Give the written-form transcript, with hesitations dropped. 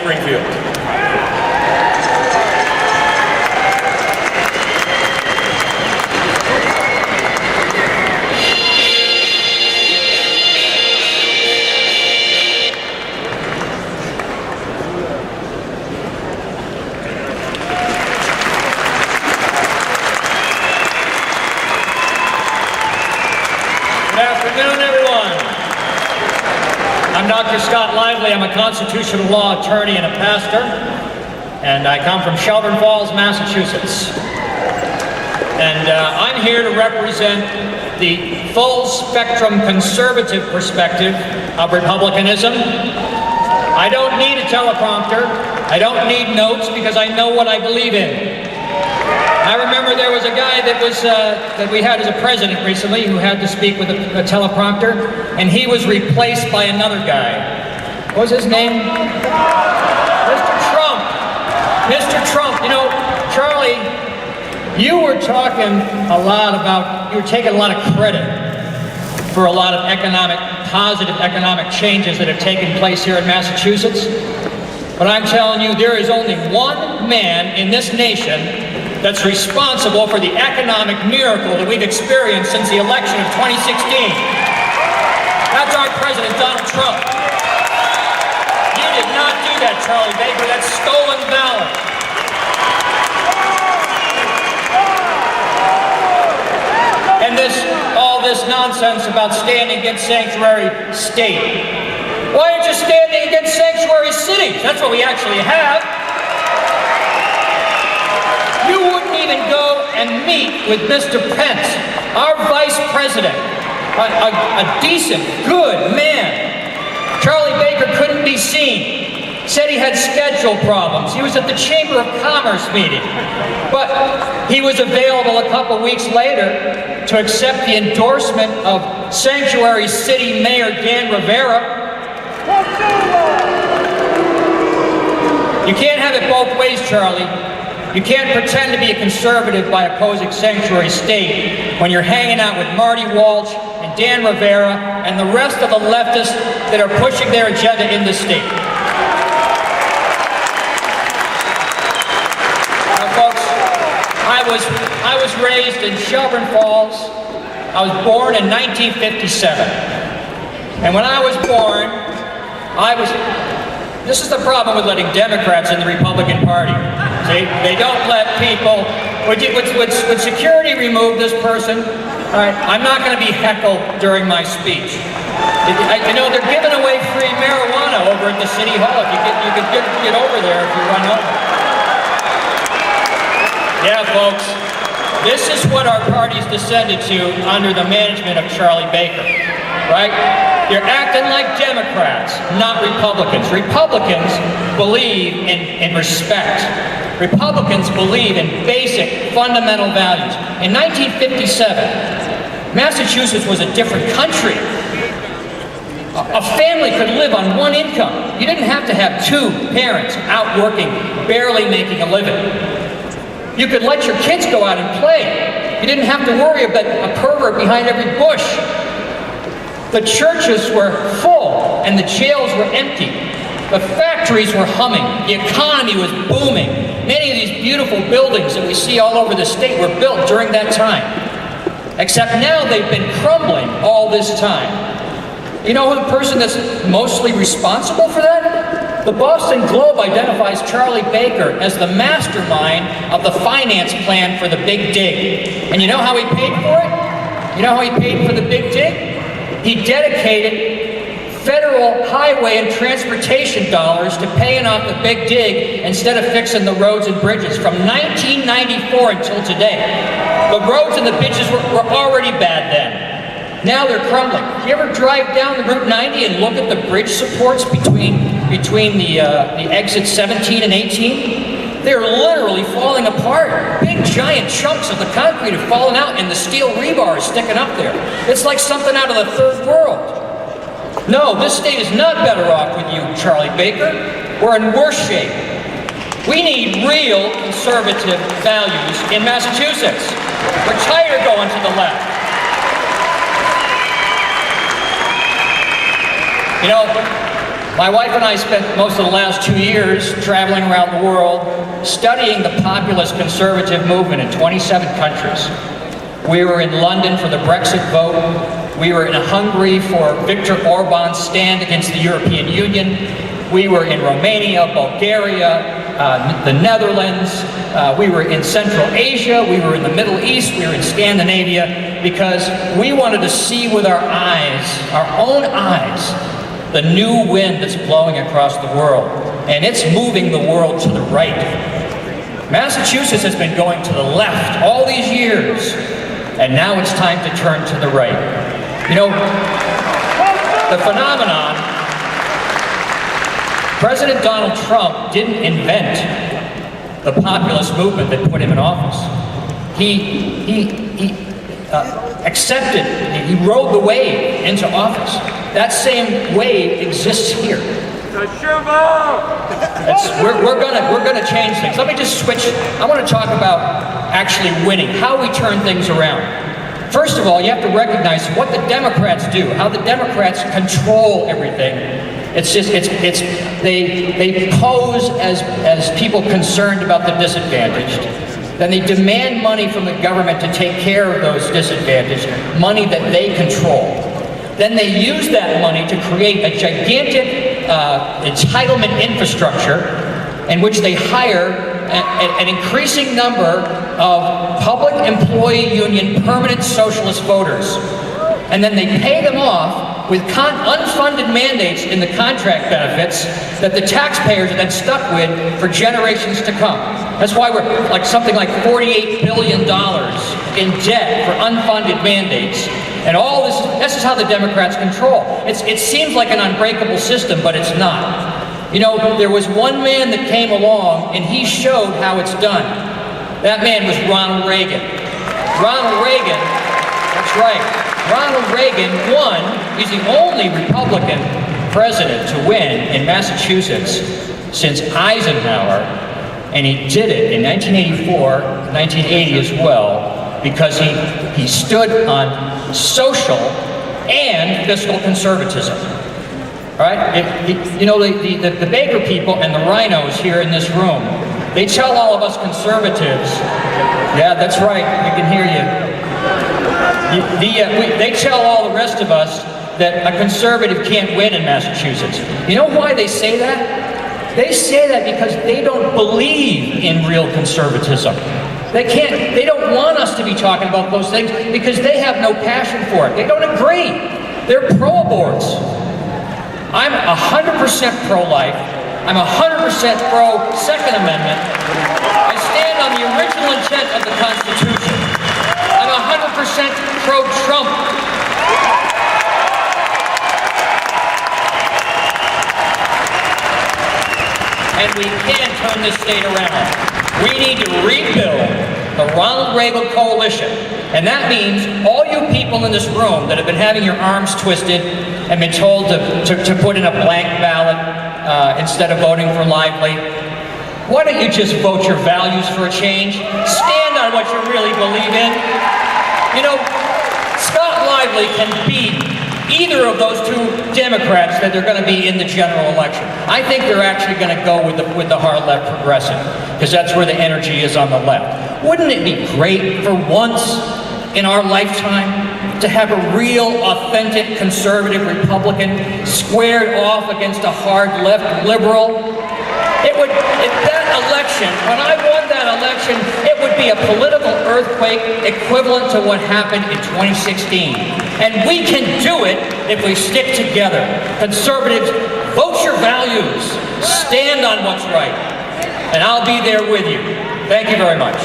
Springfield. Good afternoon, everyone. I'm Dr. Scott Lively. I'm a constitutional law attorney and a pastor, and I come from Shelburne Falls, Massachusetts. And I'm here to represent the full-spectrum conservative perspective of republicanism. I don't need a teleprompter. I don't need notes because I know what I believe in. I remember there was a guy that we had as a president recently who had to speak with a teleprompter, and he was replaced by another guy. What was his name? Mr. Trump. Mr. Trump. You know, Charlie, you were taking a lot of credit for a lot of positive economic changes that have taken place here in Massachusetts. But I'm telling you, there is only one man in this nation that's responsible for the economic miracle that we've experienced since the election of 2016. That's our president, Donald Trump. You did not do that, Charlie Baker. That's stolen valor. And all this nonsense about standing against sanctuary state. Why aren't you standing against sanctuary cities? That's what we actually have. You wouldn't even go and meet with Mr. Pence, our vice president, a decent, good man. Charlie Baker couldn't be seen, said he had schedule problems. He was at the Chamber of Commerce meeting, but he was available a couple weeks later to accept the endorsement of Sanctuary City Mayor Dan Rivera. You can't have it both ways, Charlie. You can't pretend to be a conservative by opposing sanctuary state when you're hanging out with Marty Walsh and Dan Rivera and the rest of the leftists that are pushing their agenda in the state. Now, folks, I was raised in Shelburne Falls. I was born in 1957. And when I was born, this is the problem with letting Democrats in the Republican Party. See, they don't let people, would security remove this person? All right, I'm not going to be heckled during my speech. You know, they're giving away free marijuana over at the City Hall. You could get over there if you run over. Yeah, folks, this is what our party's descended to under the management of Charlie Baker, right? You're acting like Democrats, not Republicans. Republicans believe in respect. Republicans believe in basic, fundamental values. In 1957, Massachusetts was a different country. A family could live on one income. You didn't have to have two parents out working, barely making a living. You could let your kids go out and play. You didn't have to worry about a pervert behind every bush. The churches were full and the jails were empty. The factories were humming. The economy was booming. Many of these beautiful buildings that we see all over the state were built during that time. Except now they've been crumbling all this time. You know who the person that's mostly responsible for that? The Boston Globe identifies Charlie Baker as the mastermind of the finance plan for the Big Dig. And you know how he paid for it? You know how he paid for the Big Dig? He dedicated federal highway and transportation dollars to paying off the Big Dig instead of fixing the roads and bridges from 1994 until today. The roads and the bridges were already bad then. Now they're crumbling. You ever drive down the Route 90 and look at the bridge supports between the exits 17 and 18? They're literally falling apart. Big giant chunks of the concrete have fallen out and the steel rebar is sticking up there. It's like something out of the third world. No, this state is not better off with you, Charlie Baker. We're in worse shape. We need real conservative values in Massachusetts. We're tired of going to the left. You know, My wife and I spent most of the last 2 years traveling around the world studying the populist conservative movement in 27 countries. We were in London for the Brexit vote. We were in Hungary for Viktor Orban's stand against the European Union. We were in Romania, Bulgaria, the Netherlands. We were in Central Asia. We were in the Middle East. We were in Scandinavia because we wanted to see with our eyes, our own eyes, the new wind that's blowing across the world. And it's moving the world to the right. Massachusetts has been going to the left all these years, and now it's time to turn to the right. You know, the phenomenon, President Donald Trump didn't invent the populist movement that put him in office. He accepted, he rode the wave into office. That same wave exists here. We're gonna change things. Let me just switch. I want to talk about actually winning, how we turn things around. First of all, you have to recognize what the Democrats do, how the Democrats control everything. It's just, they pose as people concerned about the disadvantaged. Then they demand money from the government to take care of those disadvantaged, money that they control. Then they use that money to create a gigantic entitlement infrastructure in which they hire an increasing number of public employee union permanent socialist voters. And then they pay them off with unfunded mandates in the contract benefits that the taxpayers are then stuck with for generations to come. That's why we're like something like $48 billion in debt for unfunded mandates. And all this is how the Democrats control. It seems like an unbreakable system, but it's not. You know, there was one man that came along and he showed how it's done. That man was Ronald Reagan. Ronald Reagan, that's right. Ronald Reagan won. He's the only Republican president to win in Massachusetts since Eisenhower, and he did it in 1984, 1980 as well, because he stood on social and fiscal conservatism. All right? You know, the Baker people and the RINOs here in this room, they tell all of us conservatives, yeah, that's right, we can hear you. They tell all the rest of us that a conservative can't win in Massachusetts. You know why they say that? They say that because they don't believe in real conservatism. They don't want us to be talking about those things because they have no passion for it. They don't agree. They're pro-aborts. I'm 100% pro-life. I'm 100% pro-Second Amendment. I stand on the original intent of the Constitution. I'm 100% pro-Trump. And we can turn this state around. We need to rebuild the Ronald Reagan coalition. And that means all you people in this room that have been having your arms twisted and been told to put in a blank ballot instead of voting for Lively, why don't you just vote your values for a change? Stand on what you really believe in. You know, Scott Lively can beat either of those two Democrats that they're going to be in the general election. I think they're actually going to go with the hard left progressive, because that's where the energy is on the left. Wouldn't it be great for once in our lifetime to have a real, authentic, conservative Republican squared off against a hard left liberal? When I won that election, it would be a political earthquake equivalent to what happened in 2016. And we can do it if we stick together. Conservatives, vote your values. Stand on what's right. And I'll be there with you. Thank you very much.